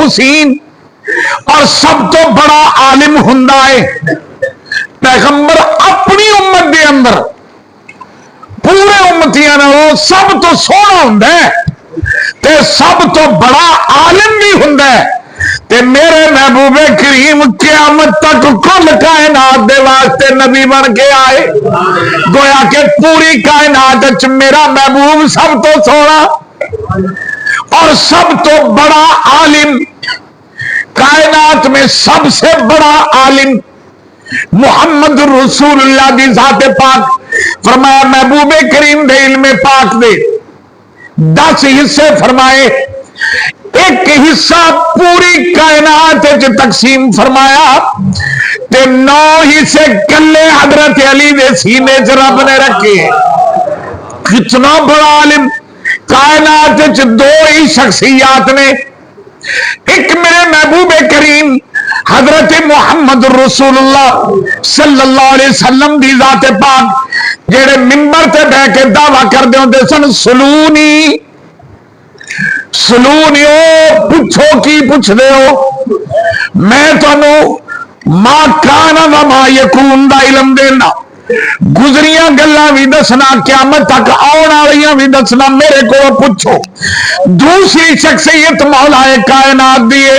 حسین اور سب تو بڑا عالم ہوندا ہے پیغمبر اپنی امت دے اندر پورے امتیاں نالوں سب تو سونا ہوندا ہے تے سب تو بڑا عالم بھی ہوندا ہے تے میرے محبوب کریم قیامت تک کل کائنات دے واسطے نبی بن کے آئے گویا کہ پوری کائنات وچ میرا محبوب سب تو سونا اور سب تو بڑا عالم کائنات میں سب سے بڑا عالم محمد رسول اللہ دی ذات پاک فرمایا محبوب کریم دے علم پاک دے 10 حصے فرمائے ایک حصہ پوری کائنات تقسیم فرمایا تے 9 حصے کلے حضرت علی دے سینے چ رب نے رکھے کتنا بڑا عالم کائنات 2 ہی شخصیات نے ایک میرے محبوب کریم حضرت محمد رسول اللہ صلی اللہ علیہ وسلم دی ذات پاک جڑے منبر تے بہ کے دعویٰ کر دے ہوندے سن سلونی سلونی او پوچھو کی پوچھ دے ہو میں تانوں ما کان و ما یکون دا علم دینا گزریاں گلاں بھی دسنا قیامت تک آن والیاں بھی دسنا میرے کو پوچھو دوسری شخصیت مولا کائنات دیے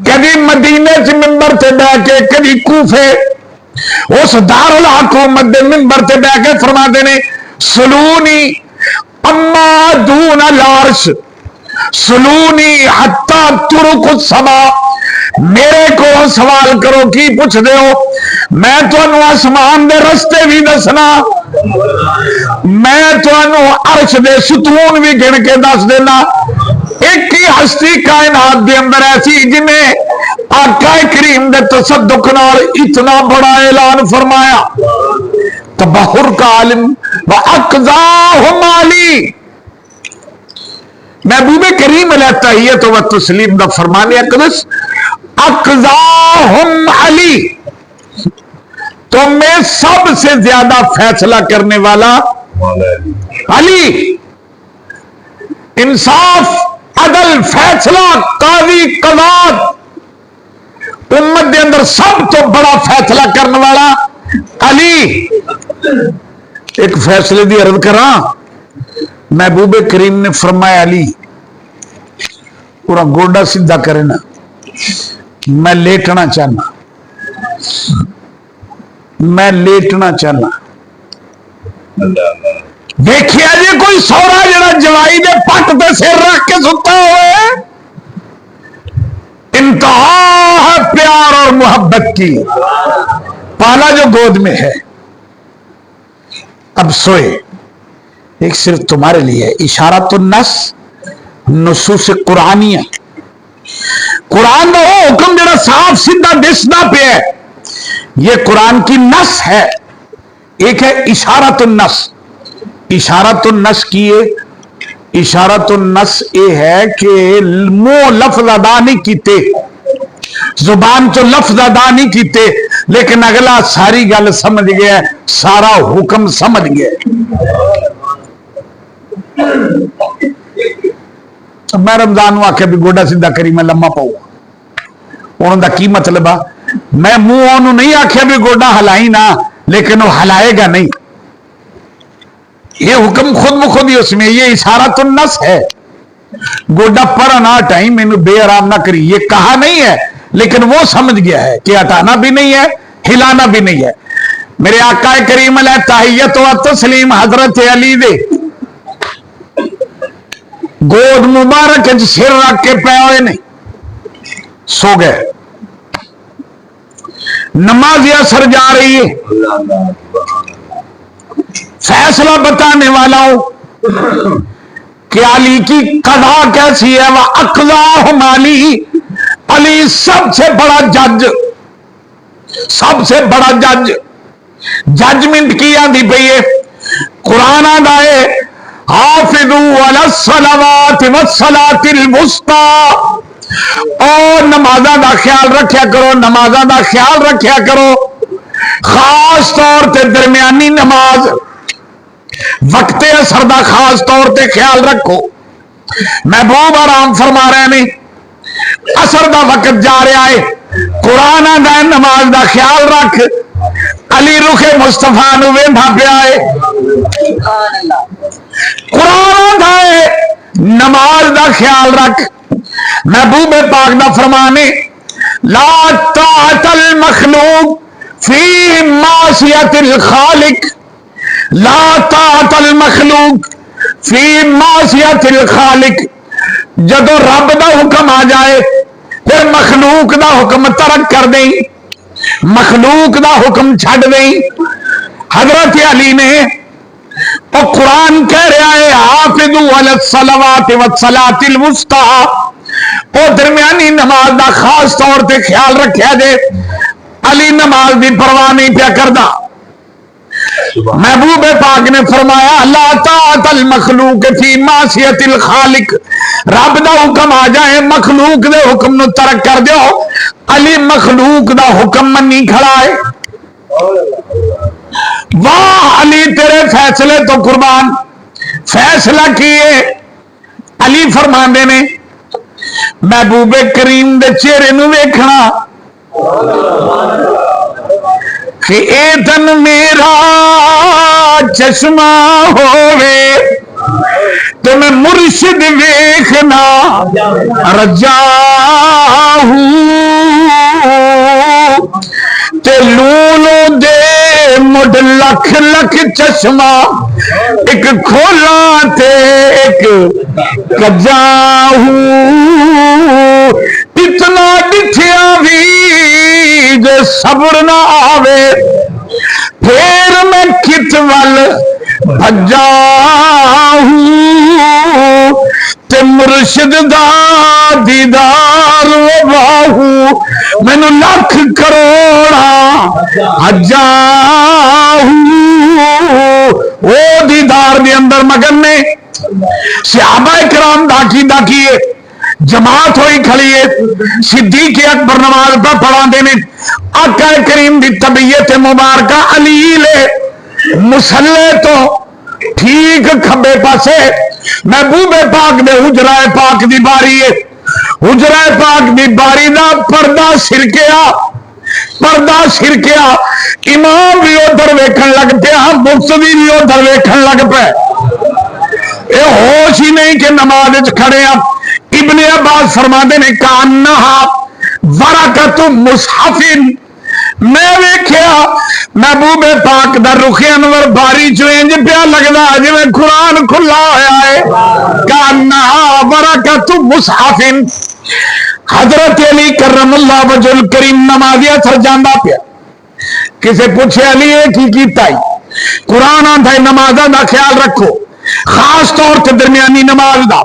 کبھی مدینے سے منبر تے بیٹھ کے کبھی کوفے اس دارالحکومت دے منبر تے بیٹھ کے فرما دینے سلونی اما دون العرش سلونی حتی ترک السما میرے کو سوال کرو کی پوچھ دے ہو میں تانوں آسمان دے رستے بھی دسنا میں تانوں عرش دے ستون بھی گن کے دس دینا ایک ہی ہستی کائنات دے اندر ایسی جنہیں آقا کریم دے تصدق نال اتنا بڑا اعلان فرمایا تبحر کا عالم وَأَقْضَاهُمْ عَلِي محبوب کریم علیہ التحیت و تسلیم دا فرمانے اقدس اقضاہم علی تو میں سب سے زیادہ فیصلہ کرنے والا علی انصاف عدل فیصلہ قاضی قضات امت دے اندر سب تو بڑا فیصلہ کرنے والا علی ایک فیصلے دی عرض کراں محبوب کریم نے فرمایا علی پورا گوڈا سیدھا کرے نا میں لیٹنا چاہنا میں لیٹنا چاہنا دیکھیا جی کوئی سورا جڑا جوائی دے پٹ تے سر رکھ کے ستا ہوئے انتہا ہے پیار اور محبت کی پالا جو گود میں ہے اب سوئے ایک صرف تمہارے لیے اشارت النص نصوص قرآنیہ قرآن کا وہ حکم جڑا صاف سیدھا دسنا پہ ہے یہ قرآن کی نص ہے ایک ہے اشارت النص اشارت النص کیے اشارت النص یہ ہے کہ منہ لفظ ادا نہیں کیتے زبان چو لفظ ادا نہیں کیتے لیکن اگلا ساری گل سمجھ گیا سارا حکم سمجھ گیا میں رمضان آخیا بھی گوڈا سیدھا کری میں لما پاؤں انہوں دا کی مطلب ہے میں منہ انہوں نہیں آخیا بھی گوڈا ہلائی نہ لیکن وہ ہلائے گا نہیں یہ حکم خود بخود ہی اس میں یہ اشارت النص ہے گوڈا پر نہ ٹائم مینوں بے آرام نہ کری یہ کہا نہیں ہے لیکن وہ سمجھ گیا ہے کہ ہٹانا بھی نہیں ہے ہلانا بھی نہیں ہے میرے آقا کریم علیہ تحیت و تسلیم حضرت علی دے گود مبارک سر رکھ کے پے ہوئے نہیں سو گئے نماز اثر جا رہی ہے فیصلہ بتانے والا ہوں کہ علی کی قضا کیسی ہے وہ اقضاہم علی علی سب سے بڑا جج سب سے بڑا جج ججمنٹ کی آندھی پئی ہے قرآن آدھا ہے حافظوا علی الصلوات والصلاۃ الوسطی اور نمازاں دا خیال رکھیا کرو نمازاں دا خیال رکھیا کرو خاص طور تے درمیانی نماز وقت اثر دا خاص طور تے خیال رکھو محبوب آرام فرما رہے ہیں اصل عصر دا وقت جا رہا ہے، قرآن دا نماز دا خیال رکھ، علی رخ مصطفیٰ نو ویندا پیا ہے، قرآن دا نماز دا خیال رکھ۔ محبوب پاک دا فرمانے لا طاعت المخلوق فی معصیت الخالق، لا طاعت المخلوق فی معصیت الخالق، جدو رب دا حکم آ جائے پھر مخلوق دا حکم ترک کر دیں، مخلوق دا حکم چھڑ دیں۔ حضرت علی نے اور قرآن کہہ رہا ہے حافظوا علی الصلوات والصلاۃ الوسطی، اور درمیانی نماز دا خاص طور تے خیال رکھیا جے۔ علی نماز دی پرواہ نہیں پیا کردا۔ محبوب پاک نے فرمایا لا طاعت المخلوق فی معصیت الخالق، رب دا حکم آ جائے مخلوق دے حکم نو ترک کر دیو۔ علی مخلوق دا حکم منی کھڑا ہے۔ واہ علی تیرے فیصلے تو قربان، فیصلہ کیے۔ علی فرماندے نے محبوب کریم دے چہرے نو ویکھنا کہ اے تن میرا چشمہ ہووے تو میں مرشد ویکھنا رجا ہوں، تے لولو دے مڈ لکھ لکھ چشمہ، ایک کھولا تے ایک کجا ہوں، اتنا ڈٹھیا بھی جو صبر نہ آوے، پھر میں کت ول بھجا ہوں، تے مرشد دا دیدار واہو، مینو لکھ کروڑا حجا ہوں، وہ دیدار دے اندر مگن نے۔ صحابہ کرام داکیے جماعت ہوئی کھڑی ہے، صدیق اکبر نماز پہ پڑھا دینے، آقا کریم دی طبیعت مبارکہ علی لے مسلے تو ٹھیک کھبے پاسے محبوب پاک دے حجرہ پاک دی باری ہے، حجرہ پاک دی باری دا پردہ سرکیا، پردہ سرکیا، امام بھی ادھر ویکھن لگ پیا، مقتدی بھی ادھر ویکھن لگ پے، اے ہوش ہی نہیں کہ نماز کھڑے ہیں۔ ابن عباس فرماتے نے کانہا ورقۃ مصحف، میں ویکھیا محبوب پاک دا رخ انور باری چ انج پیا لگدا جویں قرآن کھلا ہویا ہے، کانہا ورقۃ مصحف۔ حضرت علی کرم اللہ وجہ الکریم نمازی اثر جاندا پیا، کسے پوچھے علی کی کیتا قرآن آندا ہے نمازاں دا خیال رکھو، خاص طور تے درمیانی نماز دا،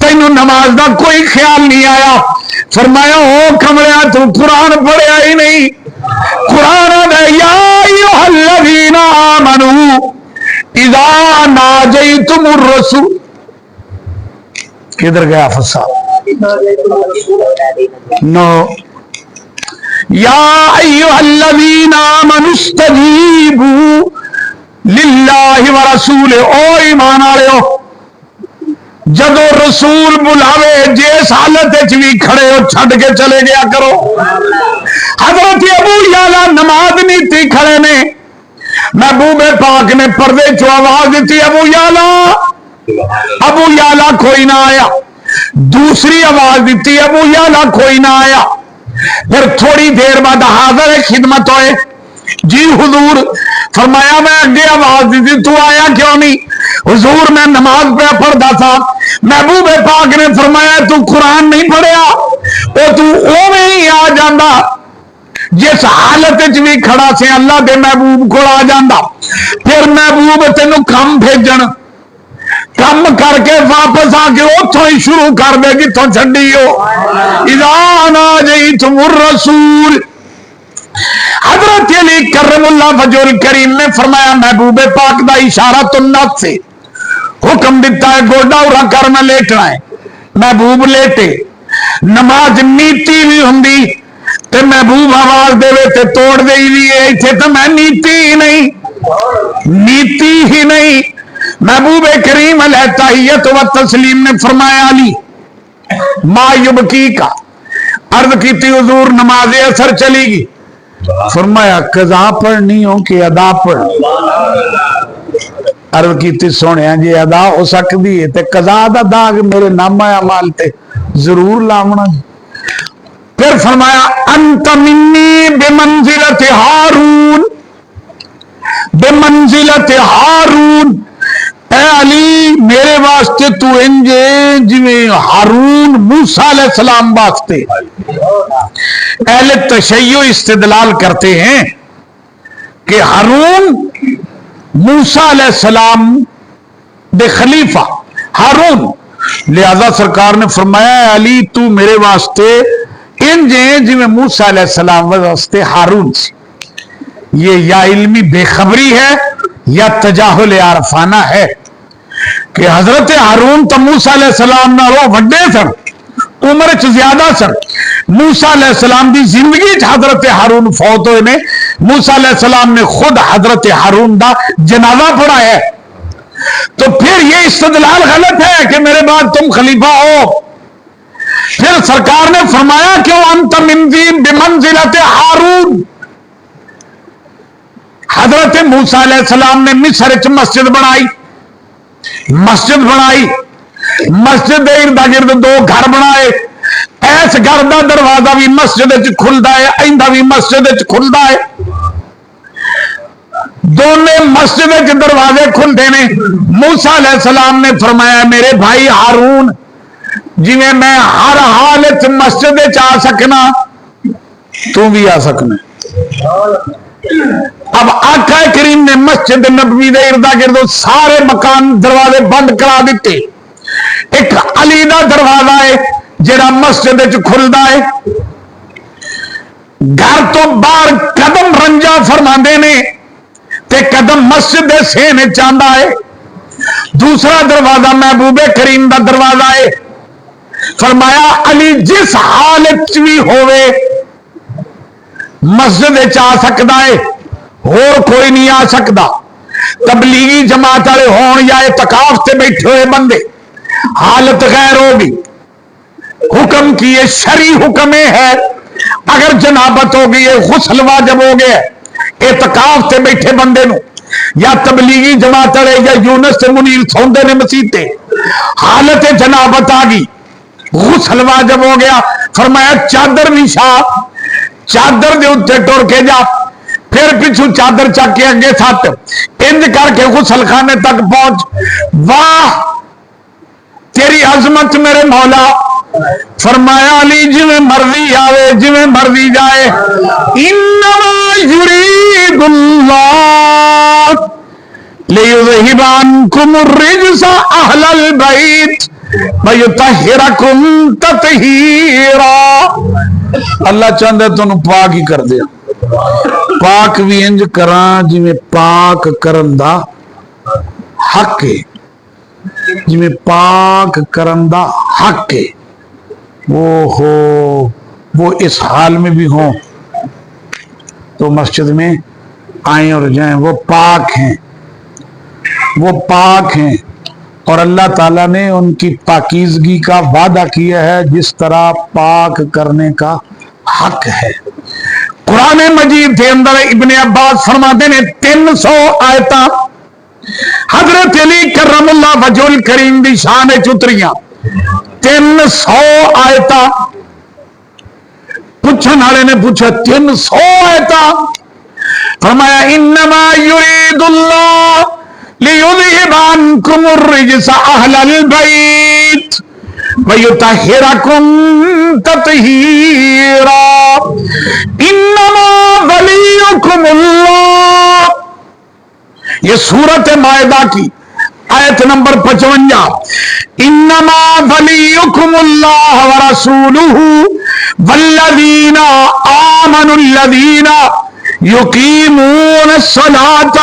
تینوں نماز دا کوئی خیال نہیں آیا؟ فرمایا او کمڑیا تو قرآن پڑھیا ہی نہیں، قرآن دے یا ایھا الذین آمنوا اذا ناجیتم الرسول، کدھر گیا فصاحت نو، یا ایھا الذین آمنوا استجیبوا للہ ورسولہ، او ایمان والےو جدو رسول بلاوے جس حالت بھی کھڑے ہو چھڈ کے چلے گیا کرو۔ حضرت ابو یعلا نماز نیتی کھڑے نے، محبوب پاک نے پردے چو آواز دیتی ابو یعلا، ابو یعلا کوئی نہ آیا، دوسری آواز دیتی ابو یعلا کوئی نہ آیا، پھر تھوڑی دیر بعد حاضر خدمت ہوئے، جی حضور، فرمایا میں اگے آواز دیتی تو آیا کیوں نہیں؟ حضور میں نماز پہ پڑھتا تھا۔ محبوب پاک نے فرمایا تو قرآن نہیں پڑھیا، وہ تو اوویں ہی آ جاندہ جس حالت بھی کھڑا سے اللہ دے محبوب کو آ جاندہ، پھر محبوب تینوں کم بھیجن، کم کر کے واپس آ کے اتھوں ہی شروع کر دے جتھوں چھڈی ہو، اذا ناجیتم الرسول۔ حضرت علی کرم اللہ وجہ الکریم نے فرمایا محبوب پاک دا اشارہ النفس سے حکم دیتا ہے گوڈا اڑا کر میں لیٹنا ہے، محبوب لیٹے، نماز نیتی بھی ہوندی تے محبوب آواز دے تے توڑ دے بھی ہے، ایتھے تو میں نیتی ہی نہیں، نیتی ہی نہیں۔ محبوب کریم علیہ تحیت و تسلیم نے فرمایا علی ما یبکی کا، عرض کی حضور نماز اثر چلی گی، فرمایا قضا پڑھنی ہو کہ ادا پڑھنی؟ عرض کی سونے جی ادا ہو سکتی ہے تے قضا دا داغ میرے نامہ اعمال تے ضرور لاونا۔ پھر فرمایا انت منی بمنزلت ہارون، بمنزلت ہارون، اے علی میرے واسطے تو انجے جویں ہارون موسیٰ علیہ السلام واسطے۔ اہل تشیع استدلال کرتے ہیں کہ ہارون موسیٰ علیہ السلام دے خلیفہ ہارون، لہذا سرکار نے فرمایا اے علی تو میرے واسطے انجے جویں موسیٰ علیہ السلام واسطے ہارون سی۔ یہ یا علمی بے خبری ہے یا تجاہل عارفانہ ہے کہ حضرت ہارون تو موسیٰ علیہ السلام نہ وہ وڈے سن، عمر چ زیادہ سن۔ موسیٰ علیہ السلام دی زندگی حضرت ہارون فوت ہوئے نے، موسیٰ علیہ السلام نے خود حضرت ہارون دا جنازہ پڑھا ہے۔ تو پھر یہ استدلال غلط ہے کہ میرے بعد تم خلیفہ ہو۔ پھر سرکار نے فرمایا کیوں انت منزل بمنزلت ہارون، حضرت موسیٰ علیہ السلام نے مصر وچ مسجد بنائی، مسجد دے ارد گرد دو گھر بنائے، ایس گھر دا دروازہ بھی مسجد وچ کھلدا ہے، ایندا بھی مسجد وچ کھلدا ہے، دونوں مسجد وچ دروازے کھلدے نے۔ موسیٰ علیہ السلام نے فرمایا میرے بھائی ہارون جویں میں ہر حال وچ مسجد وچ آ سکنا تو بھی آ سکنا۔ اب آقا کریم نے مسجد نبوی دے ارد گرد سارے مکان دروازے بند کرا دیتے، ایک علی دا دروازہ ہے جڑا مسجد وچ کھلدا ہے، گھر تو باہر قدم رنجا فرماندے نے تے قدم مسجد دے سینے چاندا ہے۔ دوسرا دروازہ محبوب کریم دا دروازہ ہے، فرمایا علی جس حالت بھی ہوئے مسجد آ سکتا ہے، اور کوئی نہیں آ سکتا۔ تبلیغی جماعت والے ہون یا اعتکاف تے بیٹھے ہوئے بندے، حالت غیر ہوگی، حکم کی یہ شرعی حکم ہے، اگر جنابت ہو گئی ہے غسل واجب ہو گیا، اعتکاف تے بیٹھے بندے نو یا تبلیغی جماعت والے یا یونس تے منیر سوندے نے مسیتے، حالت جنابت آ گئی، غسل واجب ہو گیا، فرمایا چادر نشا، چادر دے اتنے ٹر کے جا، پھر پچھو چادر چک کے اگے سات، انج کر کے غسل خانے تک پہنچ۔ واہ تیری عظمت میرے مولا، فرمایا علی جویں مرضی آوے جویں مرضی جائے، انما یرید اللہ لیذہب عنکم الرجس اہل البیت ویطہرکم تطہیرا۔ اللہ چاہتا ہے تمہیں پاک ہی کر دیا، پاک بھی انج کراں جویں پاک کرن دا حق ہے، جویں پاک کرن دا حق ہے۔ وہ اس حال میں بھی ہوں تو مسجد میں آئیں اور جائیں، وہ پاک ہیں، وہ پاک ہیں، اور اللہ تعالیٰ نے ان کی پاکیزگی کا وعدہ کیا ہے جس طرح پاک کرنے کا حق ہے۔ قرآن مجید کے اندر ابن عباس فرماتے ہیں 300 آیتاں حضرت علی کرم اللہ وجہ الکریم دی شان چتریاں، 300 آیتاں۔ پوچھن والے نے پوچھا 300 آیتاں؟ فرمایا انما یرید اللہ لیذہب عنکم الرجس اہل البیت ویطہرکم تطہیرا، انما ولیکم اللہ۔ یہ سورۃ مائدہ کی آیت نمبر 55، انما ولیکم اللہ ورسولہ والذین آمنوا الذین یقیمون الصلاۃ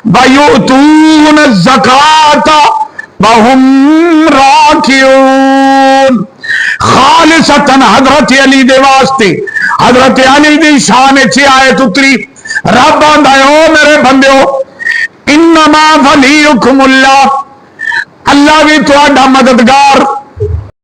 وَيُؤْتُونَ الزَّكَاةَ وَهُمْ رَاكِعُونَ۔ خالصتاً حضرت علی دے واسطے، حضرت علی دی شان چ آیت اتری، رب آندا ہے او میرے بندیو انما ولیکم اللہ، اللہ بھی تہاڈا مددگار